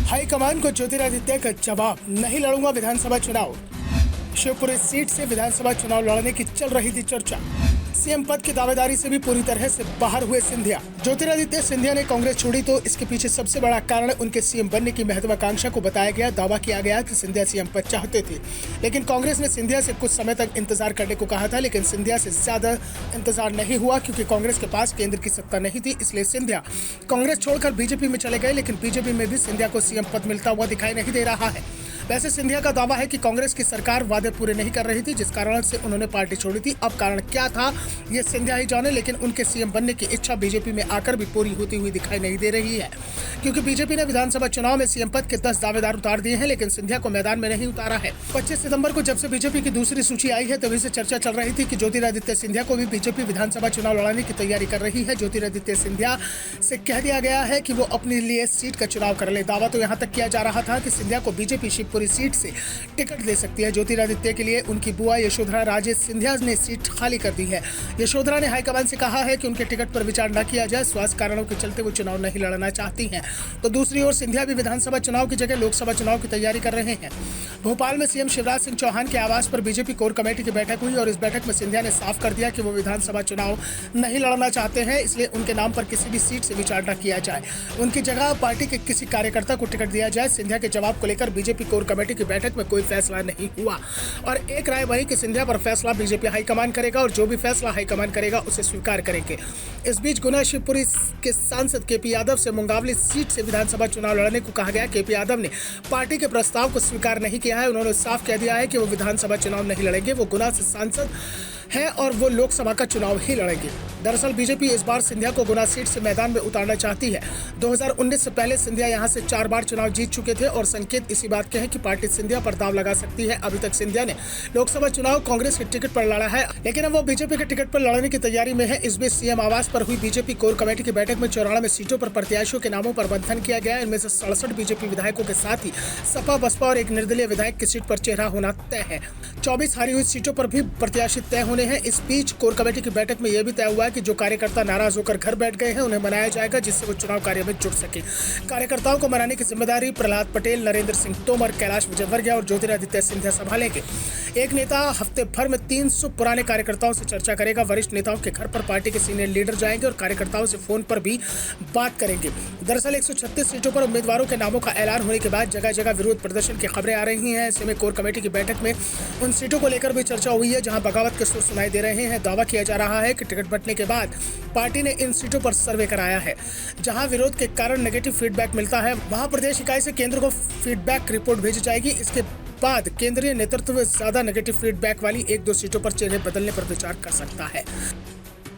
High command को ज्योतिरादित्य का जवाब, नहीं लड़ूंगा विधानसभा चुनाव। शिवपुरी सीट से विधानसभा चुनाव लड़ने की चल रही थी चर्चा। सीएम पद की दावेदारी से भी पूरी तरह से बाहर हुए सिंधिया। ज्योतिरादित्य सिंधिया ने कांग्रेस छोड़ी तो इसके पीछे सबसे बड़ा कारण उनके सीएम बनने की महत्वाकांक्षा को बताया गया। दावा किया गया कि सिंधिया सीएम पद चाहते थे, लेकिन कांग्रेस ने सिंधिया से कुछ समय तक इंतजार करने को कहा था, लेकिन सिंधिया से ज्यादा इंतजार नहीं हुआ क्योंकि कांग्रेस के पास केंद्र की सत्ता नहीं थी। इसलिए सिंधिया कांग्रेस छोड़कर बीजेपी में चले गए, लेकिन बीजेपी में भी सिंधिया को सीएम पद मिलता हुआ दिखाई नहीं दे रहा है। वैसे सिंधिया का दावा है कि कांग्रेस की सरकार वादे पूरे नहीं कर रही थी, जिस कारण से उन्होंने पार्टी छोड़ी थी। अब कारण क्या था ये सिंधिया ही जाने, लेकिन उनके सीएम बनने की इच्छा बीजेपी में आकर भी पूरी होती हुई दिखाई नहीं दे रही है, क्योंकि बीजेपी ने विधानसभा चुनाव में सीएम पद के 10 दावेदार उतार दिए हैं, लेकिन सिंधिया को मैदान में नहीं उतारा है। 25 सितंबर को जब से बीजेपी की दूसरी सूची आई है तभी से चर्चा चल रही थी कि ज्योतिरादित्य सिंधिया को भी बीजेपी विधानसभा चुनाव लड़ाने की तैयारी कर रही है। ज्योतिरादित्य सिंधिया से कह दिया गया है कि वो अपने लिए सीट का चुनाव कर ले। दावा तो यहाँ तक किया जा रहा था कि सिंधिया को बीजेपी शिवपुरी सीट से टिकट दे सकती है। ज्योतिरादित्य के लिए उनकी बुआ यशोधरा राजे सिंधिया ने सीट खाली कर दी है। यशोधरा ने हाईकमान से कहा है कि उनके टिकट पर विचार न किया जाए, स्वास्थ्य कारणों के चलते वो चुनाव नहीं लड़ना चाहती हैं। तो दूसरी ओर सिंधिया भी विधानसभा चुनाव की जगह लोकसभा चुनाव की तैयारी कर रहे हैं। भोपाल में सीएम शिवराज सिंह चौहान के आवास पर बीजेपी कोर कमेटी की बैठक हुई और इस बैठक में सिंधिया ने साफ कर दिया कि वो विधानसभा चुनाव नहीं लड़ना चाहते हैं, इसलिए उनके नाम पर किसी भी सीट से विचार न किया जाए। उनकी जगह पार्टी के किसी कार्यकर्ता को टिकट दिया जाए। सिंधिया के जवाब को लेकर बीजेपी कोर कमेटी की बैठक में कोई फैसला नहीं हुआ और एक राय बनी कि सिंधिया पर फैसला बीजेपी हाईकमान करेगा और जो भी फैसला हाईकमान करेगा उसे स्वीकार करेंगे। इस बीच गुना शिवपुरी के सांसद केपी यादव से मुंगावली सीट से विधानसभा चुनाव लड़ने को कहा गया। केपी यादव ने पार्टी के प्रस्ताव को स्वीकार नहीं किया है। उन्होंने साफ कह दिया है कि वो विधानसभा चुनाव नहीं लड़ेंगे। वो गुना से सांसद है और वो लोकसभा का चुनाव ही लड़ेंगे। दरअसल बीजेपी इस बार सिंधिया को गुना सीट से मैदान में उतारना चाहती है। 2019 से पहले सिंधिया यहां से 4 बार चुनाव जीत चुके थे और संकेत इसी बात के हैं कि पार्टी सिंधिया पर दाव लगा सकती है। अभी तक सिंधिया ने लोकसभा चुनाव कांग्रेस के टिकट पर लड़ा है, लेकिन अब वो बीजेपी के टिकट पर लड़ने की तैयारी में है। इस बीच सीएम आवास पर हुई बीजेपी कोर कमेटी की बैठक में 94 सीटों पर प्रत्याशियों के नामों पर मंथन किया गया। इनमें से 67 बीजेपी विधायकों के साथ ही सपा बसपा और एक निर्दलीय विधायक की सीट पर चेहरा होना तय है। 24 हारी हुई सीटों पर भी प्रत्याशी तय होने हैं। इस बीच कोर कमेटी की बैठक में यह भी तय हुआ है कि जो कार्यकर्ता नाराज होकर घर बैठ गए हैं उन्हें मनाया जाएगा, जिससे वो चुनाव कार्य में जुट सके। कार्यकर्ताओं को मनाने की जिम्मेदारी प्रहलाद पटेल, नरेंद्र सिंह तोमर, कैलाश विजयवर्गीय और ज्योतिरादित्य सिंधिया संभालेंगे। एक नेता हफ्ते भर में 300 पुराने कार्यकर्ताओं से चर्चा करेगा। वरिष्ठ नेताओं के घर पर पार्टी के सीनियर लीडर जाएंगे और कार्यकर्ताओं से फोन पर भी बात करेंगे। दरअसल 136 सीटों पर उम्मीदवारों के नामों का ऐलान होने के बाद जगह जगह विरोध प्रदर्शन की खबरें आ रही हैं। ऐसे में कोर कमेटी की बैठक में उन सीटों को लेकर भी चर्चा हुई है जहां बगावत के सुर सुनाई दे रहे हैं। दावा किया जा रहा है कि टिकट बंटने के बाद पार्टी ने इन सीटों पर सर्वे कराया है। जहां विरोध के कारण नेगेटिव फीडबैक मिलता है, वहां प्रदेश इकाई से केंद्र को फीडबैक रिपोर्ट भेजी जाएगी। इसके बाद केंद्रीय नेतृत्व ज्यादा नेगेटिव फीडबैक वाली 1-2 सीटों पर चेहरे बदलने पर विचार कर सकता है।